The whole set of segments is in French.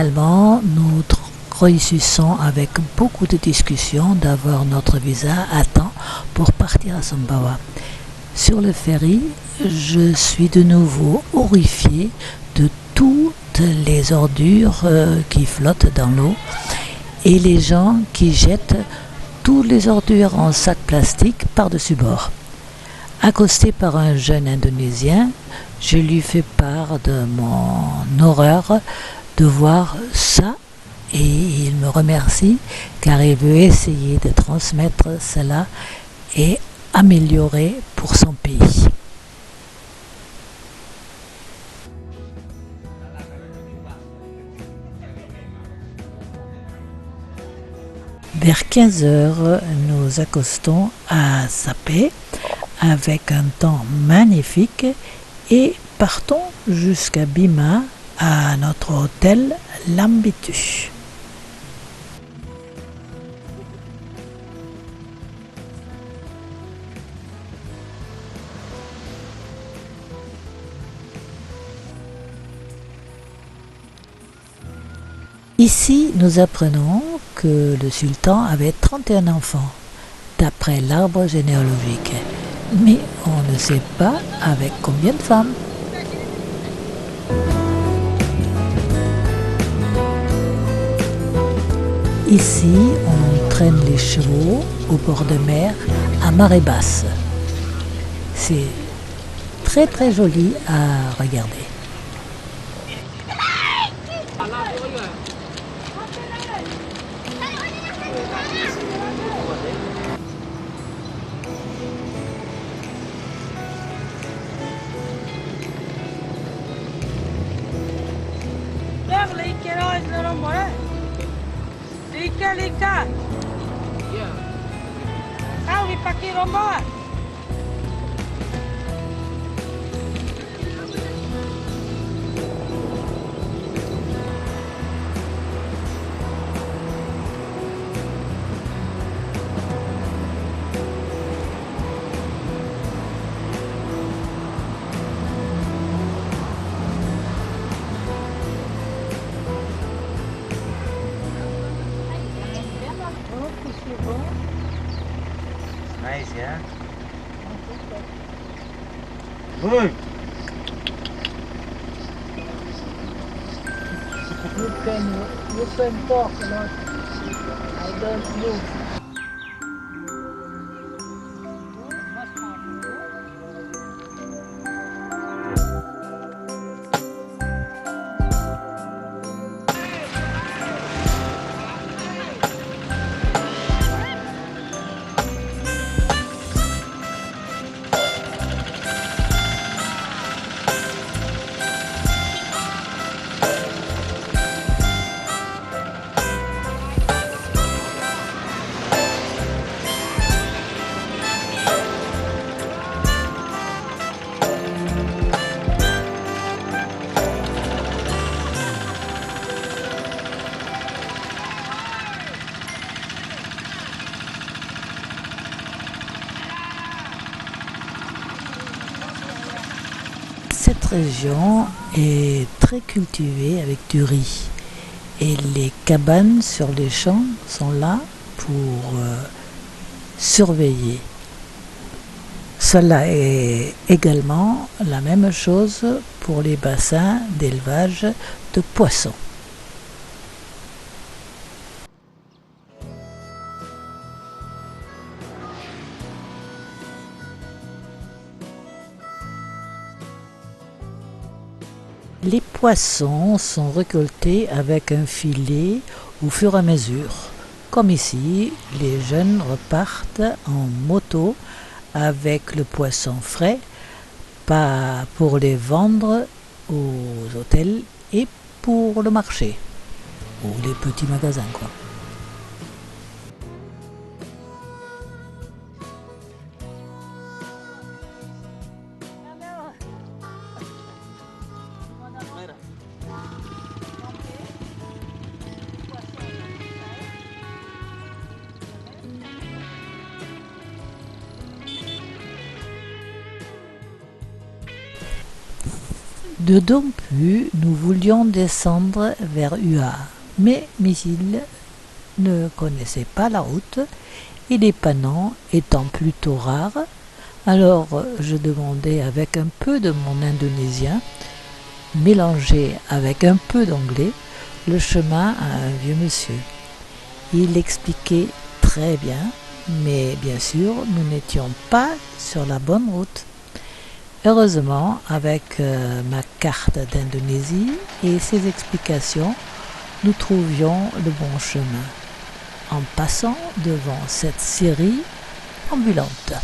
Finalement, nous réussissons avec beaucoup de discussions d'avoir notre visa à temps pour partir à Sumbawa. Sur le ferry, je suis de nouveau horrifié de toutes les ordures qui flottent dans l'eau et les gens qui jettent toutes les ordures en sac plastique par-dessus bord. Accosté par un jeune Indonésien, je lui fais part de mon horreur de voir ça et il me remercie car il veut essayer de transmettre cela et améliorer pour son pays. Vers 15 heures, nous accostons à Sapé avec un temps magnifique et partons jusqu'à Bima à notre hôtel Lambitu. Ici, nous apprenons que le sultan avait 31 enfants, d'après l'arbre généalogique. Mais on ne sait pas avec combien de femmes. Ici, on traîne les chevaux au bord de mer à marée basse. C'est très très joli à regarder. Lika. Kau dipakai rombongan. Nice, yeah? Good. You can talk a lot. I don't move. Cette région est très cultivée avec du riz et les cabanes sur les champs sont là pour surveiller. Cela est également la même chose pour les bassins d'élevage de poissons. Les poissons sont récoltés avec un filet au fur et à mesure. Comme ici, les jeunes repartent en moto avec le poisson frais, pas pour les vendre aux hôtels et pour le marché, ou les petits magasins, quoi. De Dompu, nous voulions descendre vers Ua, mais Misil ne connaissait pas la route et les panneaux étant plutôt rares, alors je demandais avec un peu de mon indonésien, mélangé avec un peu d'anglais, le chemin à un vieux monsieur. Il expliquait très bien, mais bien sûr, nous n'étions pas sur la bonne route. Heureusement, avec ma carte d'Indonésie et ses explications, nous trouvions le bon chemin, en passant devant cette scierie ambulante.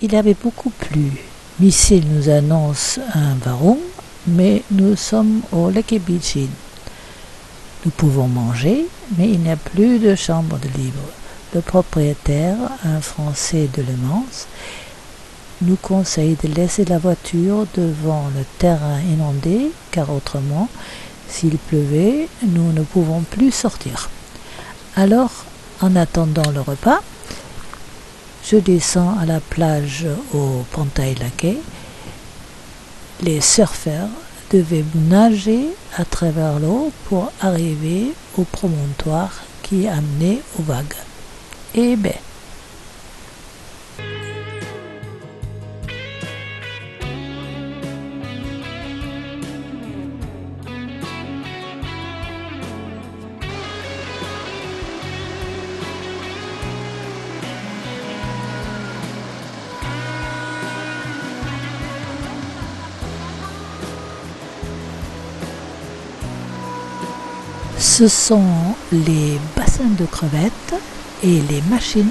Il avait beaucoup plu. Misil nous annonce un warung, mais nous sommes au Lekebichin. Nous pouvons manger, mais il n'y a plus de chambre de libre. Le propriétaire, un Français de Le Mans, nous conseille de laisser la voiture devant le terrain inondé, car autrement, s'il pleuvait, nous ne pouvons plus sortir. Alors, en attendant le repas, je descends à la plage au Pantai Lake. Les surfeurs devaient nager à travers l'eau pour arriver au promontoire qui amenait aux vagues. Et ben, ce sont les bassins de crevettes et les machines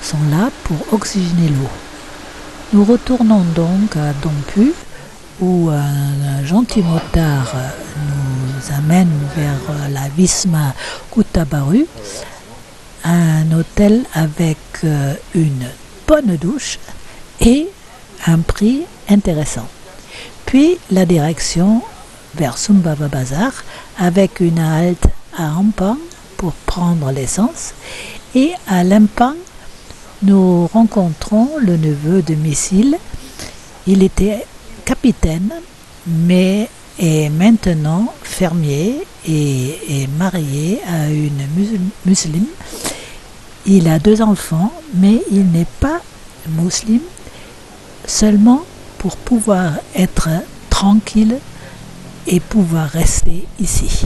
sont là pour oxygéner l'eau. Nous retournons donc à Dompu où un gentil motard nous amène vers la Wisma Kutabaru, un hôtel avec une bonne douche et un prix intéressant. Puis la direction vers Sumbawa Bazar avec une halte à Ampang pour prendre l'essence, et à Lempang nous rencontrons le neveu de Misil. Il était capitaine mais est maintenant fermier et est marié à une musulmane Il a 2 enfants, mais il n'est pas musulman, seulement pour pouvoir être tranquille et pouvoir rester ici.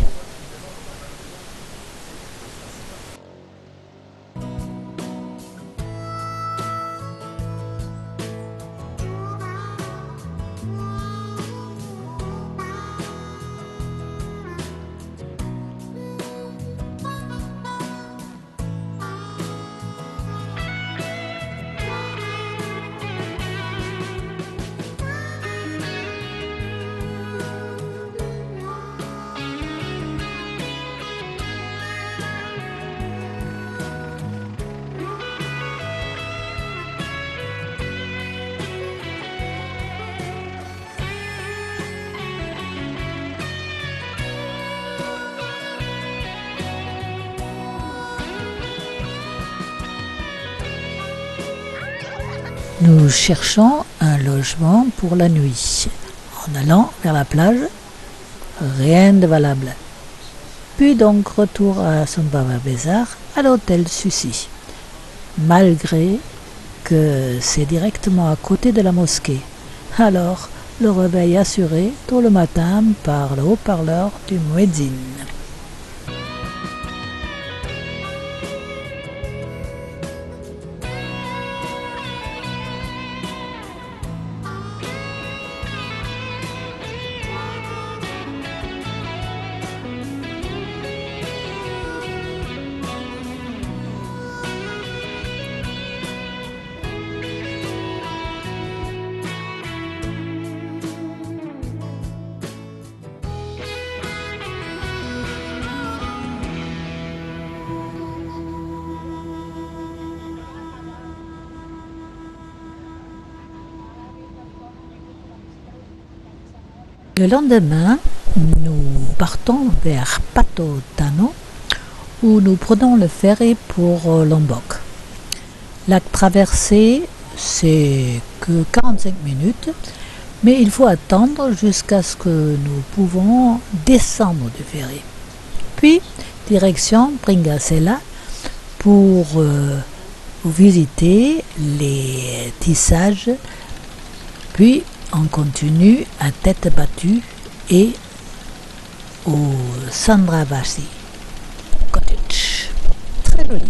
Nous cherchons un logement pour la nuit. En allant vers la plage, rien de valable. Puis donc retour à Sumbawa Bazar, à l'hôtel Susi, malgré que c'est directement à côté de la mosquée. Alors, le réveil assuré tôt le matin par le haut-parleur du muezzin. Le lendemain, nous partons vers Pato Tano où nous prenons le ferry pour Lombok. La traversée, c'est que 45 minutes, mais il faut attendre jusqu'à ce que nous pouvons descendre du ferry. Puis, direction Pringasela pour visiter les tissages, puis on continue à tête battue et au Sandravasi Cottage. Très joli.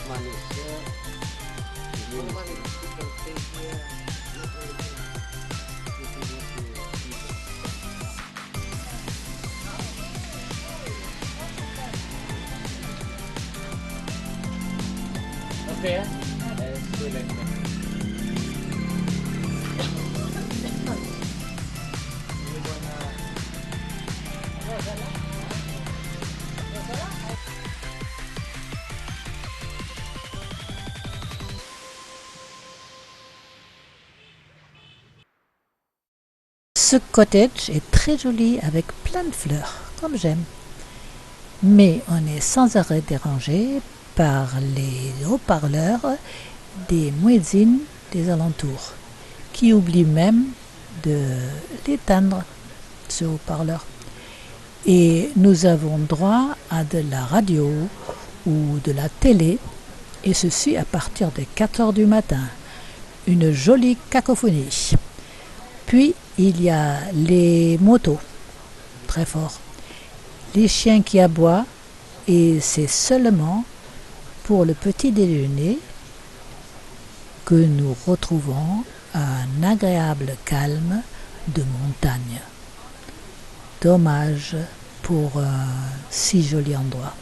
Manis Okay, ya? Let's do like that. Ce cottage est très joli avec plein de fleurs, comme j'aime. Mais on est sans arrêt dérangé par les haut-parleurs des muezzins des alentours, qui oublient même de l'éteindre, ce haut-parleur. Et nous avons droit à de la radio ou de la télé, et ceci à partir de 4 heures du matin. Une jolie cacophonie. Puis il y a les motos, très fort, les chiens qui aboient, et c'est seulement pour le petit déjeuner que nous retrouvons un agréable calme de montagne. Dommage pour un si joli endroit.